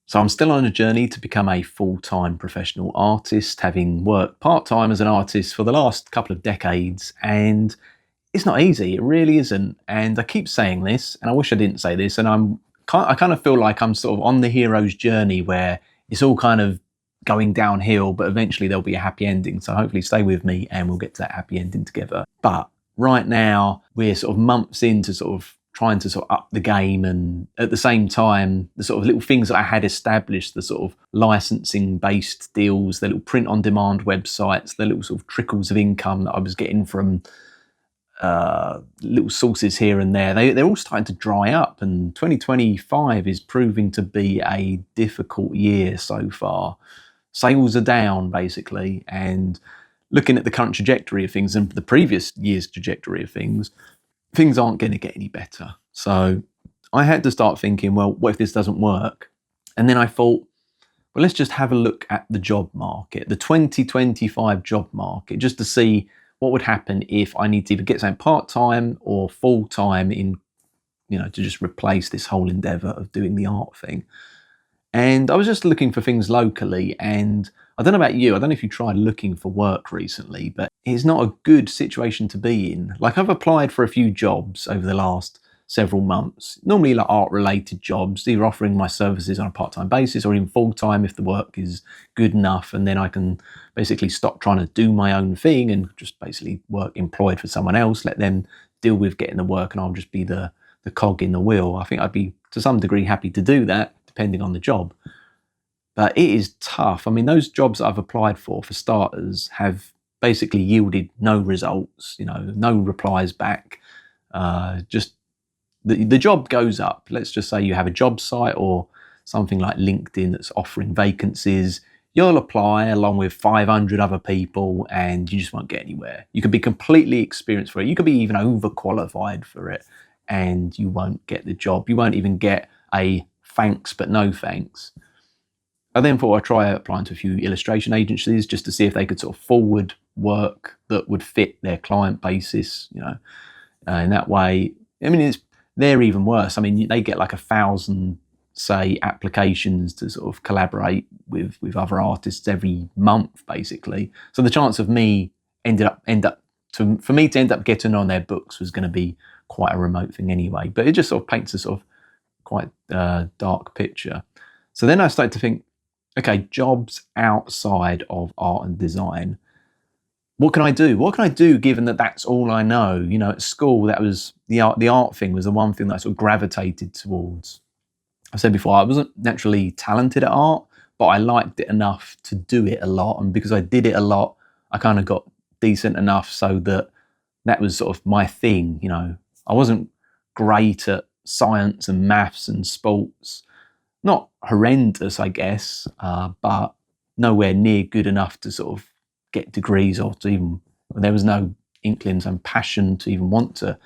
So I'm still on a journey to become a full-time professional artist, having worked part-time as an artist for the last couple of decades, and it's not easy. It really isn't. And I keep saying this, and I wish I didn't say this, and I kind of feel like I'm sort of on the hero's journey where it's all kind of going downhill, but eventually there'll be a happy ending. So hopefully stay with me and we'll get to that happy ending together. But right now we're sort of months into sort of trying to sort of up the game, and at the same time the sort of little things that I had established, the sort of licensing based deals, the little print on demand websites, the little sort of trickles of income that I was getting from little sources here and there, they're all starting to dry up, and 2025 is proving to be a difficult year so far. Sales are down basically, and looking at the current trajectory of things and the previous year's trajectory of things aren't going to get any better. So I had to start thinking, well, what if this doesn't work? And then I thought, well, let's just have a look at the job market, the 2025 job market, just to see what would happen if I need to either get something part-time or full-time in, to just replace this whole endeavour of doing the art thing. And I was just looking for things locally, and I don't know about you, I don't know if you tried looking for work recently, but it's not a good situation to be in. Like, I've applied for a few jobs over the last several months, normally like art related jobs, either offering my services on a part-time basis or even full-time if the work is good enough, and then I can basically stop trying to do my own thing and just basically work employed for someone else, let them deal with getting the work, and I'll just be the cog in the wheel. I think I'd be to some degree happy to do that depending on the job, but it is tough. I mean, those jobs that I've applied for starters have basically yielded no results, no replies back. Just the job goes up. Let's just say you have a job site or something like LinkedIn that's offering vacancies. You'll apply along with 500 other people and you just won't get anywhere. You could be completely experienced for it. You could be even overqualified for it and you won't get the job. You won't even get a thanks but no thanks. I then thought I'd try applying to a few illustration agencies just to see if they could sort of forward work that would fit their client basis, in that way. I mean, they're even worse. I mean, they get like 1,000, say, applications to sort of collaborate with other artists every month, basically. So the chance of me for me to end up getting on their books was going to be quite a remote thing anyway. But it just sort of paints a sort of quite dark picture. So then I started to think, okay, jobs outside of art and design. What can I do? What can I do given that that's all I know? At school, that was the art thing was the one thing that I sort of gravitated towards. I said before, I wasn't naturally talented at art, but I liked it enough to do it a lot. And because I did it a lot, I kind of got decent enough so that was sort of my thing. I wasn't great at science and maths and sports. Not horrendous, I guess, but nowhere near good enough to sort of get degrees or to even, there was no inklings and passion to even want to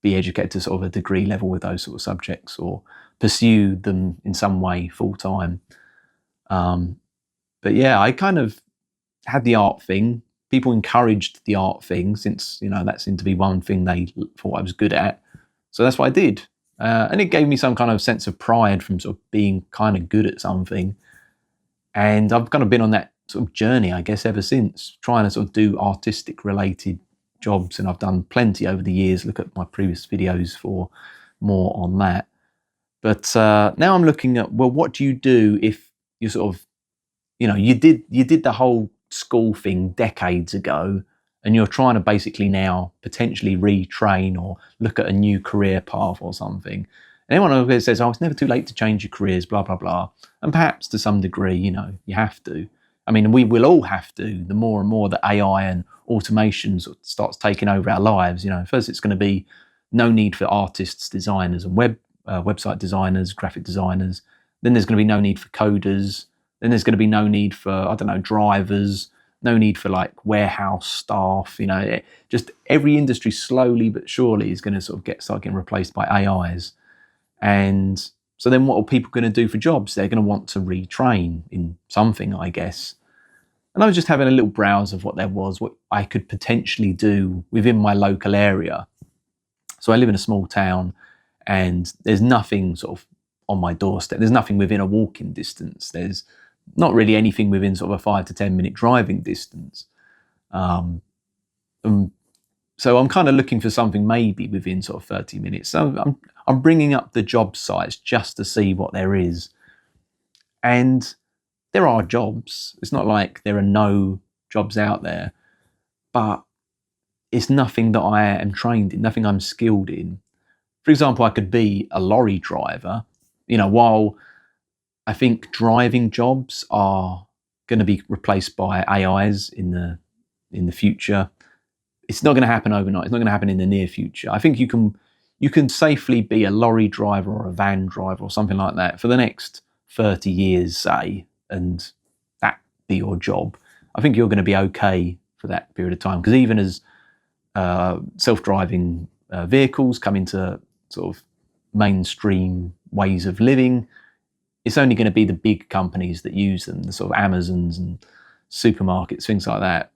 be educated to sort of a degree level with those sort of subjects or pursue them in some way full time. But yeah, I kind of had the art thing. People encouraged the art thing since, that seemed to be one thing they thought I was good at. So that's what I did. And it gave me some kind of sense of pride from sort of being kind of good at something. And I've kind of been on that sort of journey, I guess, ever since, trying to sort of do artistic related jobs. And I've done plenty over the years. Look at my previous videos for more on that. But now I'm looking at, well, what do you do if you sort of, you did the whole school thing decades ago, and you're trying to basically now potentially retrain or look at a new career path or something. And anyone who says, oh, it's never too late to change your careers, blah, blah, blah. And perhaps to some degree, you have to. I mean, we will all have to, the more and more that AI and automation starts taking over our lives. First it's going to be no need for artists, designers and website designers, graphic designers. Then there's going to be no need for coders. Then there's going to be no need for, drivers, no need for like warehouse staff. Just every industry slowly but surely is going to sort of start getting replaced by AIs. And so then what are people going to do for jobs? They're going to want to retrain in something, I guess. And I was just having a little browse of what I could potentially do within my local area. So I live in a small town and there's nothing sort of on my doorstep. There's nothing within a walking distance. There's not really anything within sort of a 5 to 10 minute driving distance. Um, so I'm kind of looking for something maybe within sort of 30 minutes. So I'm bringing up the job sites just to see what there is. And there are jobs. It's not like there are no jobs out there, but it's nothing that I am trained in, nothing I'm skilled in. For example, I could be a lorry driver. While I think driving jobs are going to be replaced by AIs in the future, it's not going to happen overnight. It's not going to happen in the near future. I think you can safely be a lorry driver or a van driver or something like that for the next 30 years, say, and that be your job. I think you're going to be okay for that period of time, because even as self-driving vehicles come into sort of mainstream ways of living, it's only going to be the big companies that use them, the sort of Amazons and supermarkets, things like that.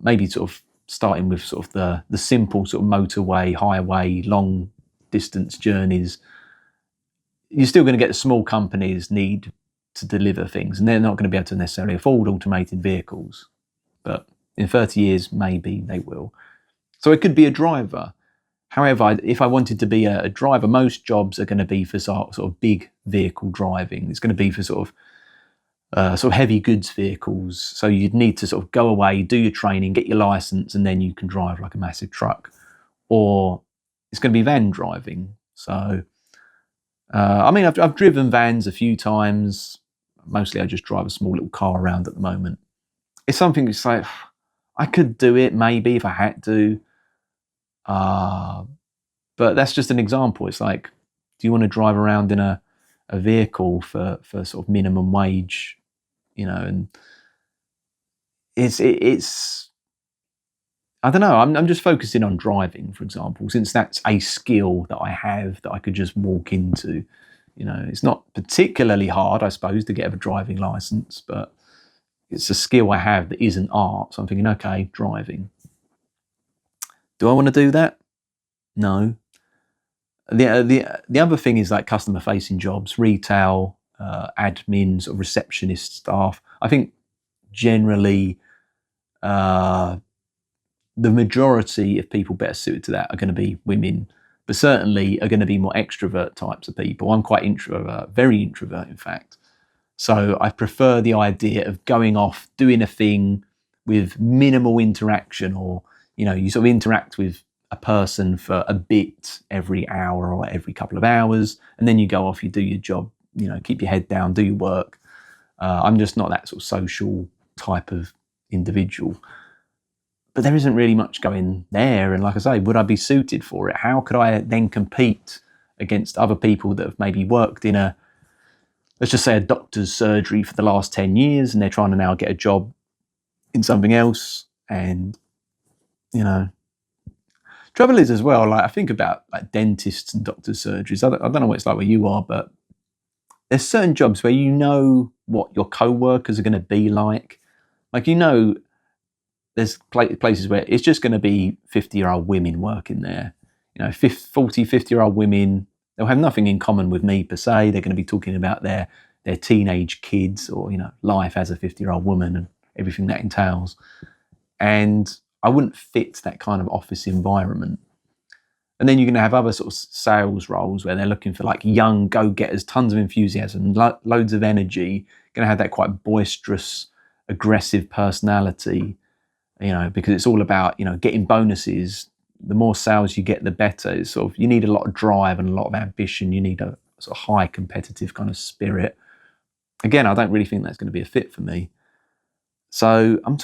Maybe sort of starting with sort of the simple sort of motorway, highway, long distance journeys. You're still going to get the small companies need to deliver things, and they're not going to be able to necessarily afford automated vehicles. But in 30 years, maybe they will. So it could be a driver. However, if I wanted to be a driver, most jobs are going to be for sort of big vehicle driving. It's going to be for sort of heavy goods vehicles. So you'd need to sort of go away, do your training, get your license, and then you can drive like a massive truck. Or it's going to be van driving. So, I've driven vans a few times. Mostly I just drive a small little car around at the moment. It's something that's like, I could do it maybe if I had to. But that's just an example. It's like, do you want to drive around in a vehicle for sort of minimum wage, and it's I don't know. I'm just focusing on driving, for example, since that's a skill that I have that I could just walk into. It's not particularly hard, I suppose, to get a driving license, but it's a skill I have that isn't art. So I'm thinking, okay, driving. Do I want to do that? No. The other thing is like customer facing jobs, retail, admins, or receptionist staff. I think generally the majority of people better suited to that are going to be women, but certainly are going to be more extrovert types of people. I'm quite introvert, very introvert, in fact. So I prefer the idea of going off, doing a thing with minimal interaction, or, you sort of interact with a person for a bit every hour or every couple of hours, and then you go off, you do your job, keep your head down, do your work. I'm just not that sort of social type of individual. But there isn't really much going there. And like I say, would I be suited for it? How could I then compete against other people that have maybe worked in let's just say a doctor's surgery for the last 10 years, and they're trying to now get a job in something else? And, trouble is as well, like I think about like dentists and doctor's surgeries. I don't know what it's like where you are, but there's certain jobs where you know what your co-workers are going to be like. Like, there's places where it's just going to be 50-year-old women working there. 40, 50-year-old women, they'll have nothing in common with me per se. They're going to be talking about their teenage kids, or, life as a 50-year-old woman and everything that entails. And I wouldn't fit that kind of office environment. And then you're going to have other sort of sales roles where they're looking for like young go-getters, tons of enthusiasm, loads of energy, going to have that quite boisterous, aggressive personality, because it's all about, getting bonuses. The more sales you get, the better. It's sort of, you need a lot of drive and a lot of ambition. You need a sort of high competitive kind of spirit. Again, I don't really think that's going to be a fit for me. So I'm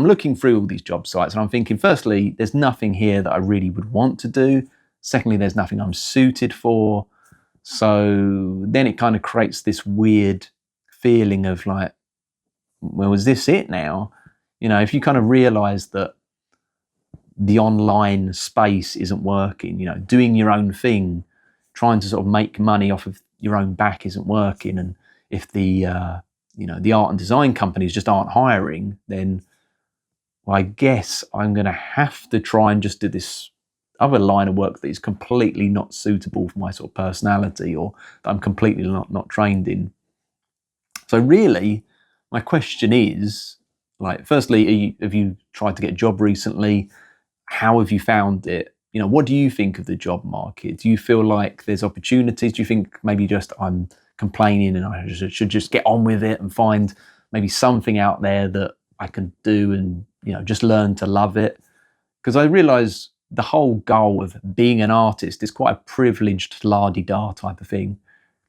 looking through all these job sites, and I'm thinking, firstly, there's nothing here that I really would want to do. Secondly, there's nothing I'm suited for. So then it kind of creates this weird feeling of like, well, is this it now? If you kind of realize that the online space isn't working, doing your own thing, trying to sort of make money off of your own back isn't working, and if the art and design companies just aren't hiring, then I guess I'm going to have to try and just do this other line of work that is completely not suitable for my sort of personality, or that I'm completely not trained in. So really, my question is, like, firstly, have you tried to get a job recently? How have you found it? You know, what do you think of the job market? Do you feel like there's opportunities? Do you think maybe just I'm complaining and I should just get on with it and find maybe something out there that I can do and, you know, just learn to love it? Because I realise the whole goal of being an artist is quite a privileged la-di-da type of thing.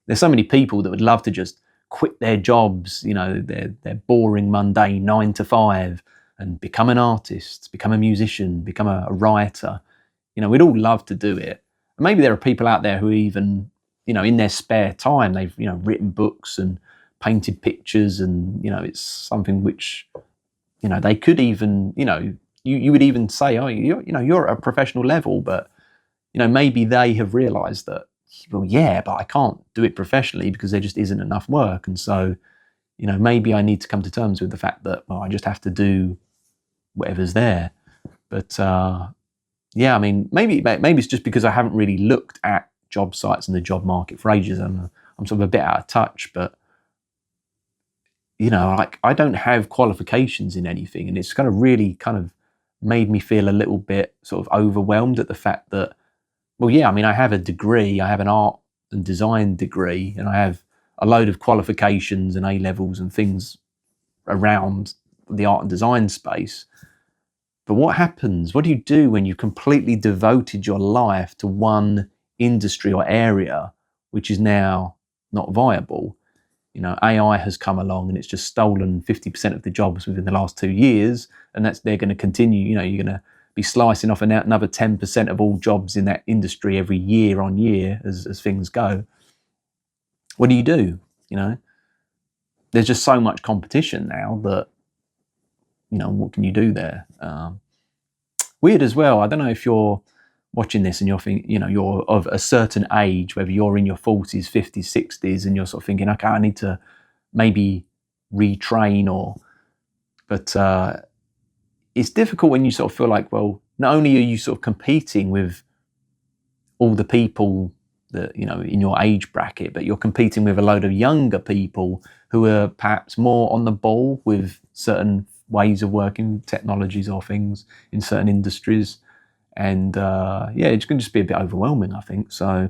There's so many people that would love to just quit their jobs, you know, their boring, mundane 9 to 5, and become an artist, become a musician, become a writer. You know, we'd all love to do it. And maybe there are people out there who even, you know, in their spare time, they've, you know, written books and painted pictures, and, you know, it's something which, you know, they could even, you know, you would even say, oh, you're at a professional level, but, you know, maybe they have realised that, well, yeah, but I can't do it professionally because there just isn't enough work. And so, you know, maybe I need to come to terms with the fact that, well, I just have to do whatever's there. But yeah, I mean, maybe it's just because I haven't really looked at job sites and the job market for ages, and I'm sort of a bit out of touch. But, you know, like, I don't have qualifications in anything, and it's kind of really kind of made me feel a little bit sort of overwhelmed at the fact that, well, yeah, I mean, I have a degree, I have an art and design degree, and I have a load of qualifications and A-levels and things around the art and design space. But what happens? What do you do when you've completely devoted your life to one industry or area which is now not viable? You know, AI has come along and it's just stolen 50% of the jobs within the last 2 years, and they're going to continue. You know, you're going to be slicing off another 10% of all jobs in that industry every year on year as things go. What do? You know, there's just so much competition now that, you know, what can you do there? Weird as well. I don't know if you're watching this and you're thinking, you know, you're of a certain age, whether you're in your 40s, 50s, 60s, and you're sort of thinking, okay, I need to maybe retrain, but it's difficult when you sort of feel like, well, not only are you sort of competing with all the people that, you know, in your age bracket, but you're competing with a load of younger people who are perhaps more on the ball with certain ways of working, technologies or things in certain industries. And yeah, it can just be a bit overwhelming, I think. So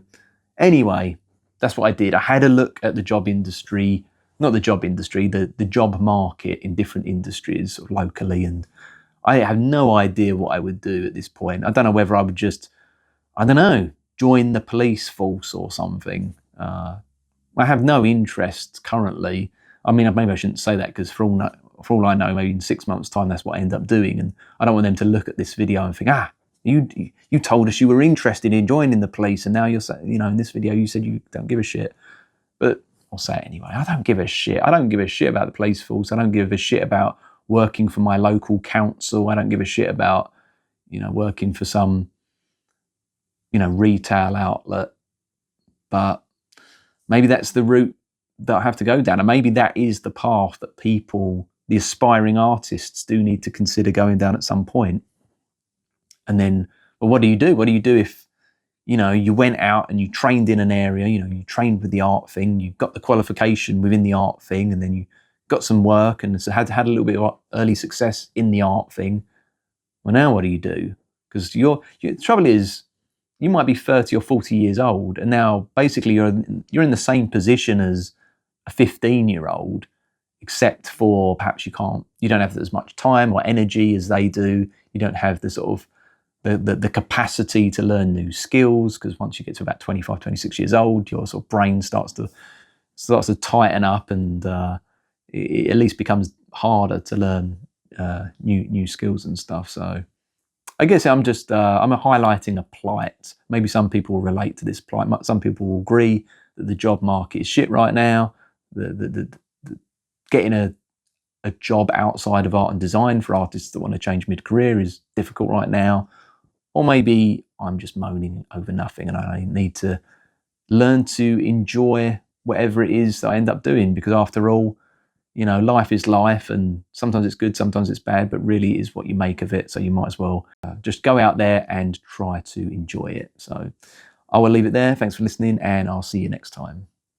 anyway, that's what I did. I had a look at the job industry, not the job industry, the job market in different industries sort of locally, and I have no idea what I would do at this point. I don't know whether I would just, I don't know, join the police force or something. I have no interest currently. I mean, maybe I shouldn't say that, because for all I know, maybe in 6 months' time, that's what I end up doing. And I don't want them to look at this video and think, you told us you were interested in joining the police, and now you're saying, you know, in this video you said you don't give a shit. But I'll say it anyway. I don't give a shit. I don't give a shit about the police force. I don't give a shit about working for my local council. I don't give a shit about, you know, working for some, you know, retail outlet. But maybe that's the route that I have to go down, and maybe that is the path that people, the aspiring artists, do need to consider going down at some point. And then, well, what do you do? What do you do if, you know, you went out and you trained in an area, you know, you trained with the art thing, you got the qualification within the art thing, and then you got some work and so had a little bit of early success in the art thing. Well, now what do you do? Because the trouble is, you might be 30 or 40 years old, and now basically you're in the same position as a 15-year-old, except for perhaps you don't have as much time or energy as they do. You don't have the sort of the capacity to learn new skills, because once you get to about 25, 26 years old, your sort of brain starts to tighten up, and it at least becomes harder to learn new skills and stuff. So I guess I'm just I'm highlighting a plight. Maybe some people will relate to this plight. Some people will agree that the job market is shit right now. The getting a job outside of art and design for artists that want to change mid-career is difficult right now. Or maybe I'm just moaning over nothing, and I need to learn to enjoy whatever it is that I end up doing, because after all, you know, life is life, and sometimes it's good, sometimes it's bad, but really it is what you make of it. So you might as well just go out there and try to enjoy it. So I will leave it there. Thanks for listening, and I'll see you next time.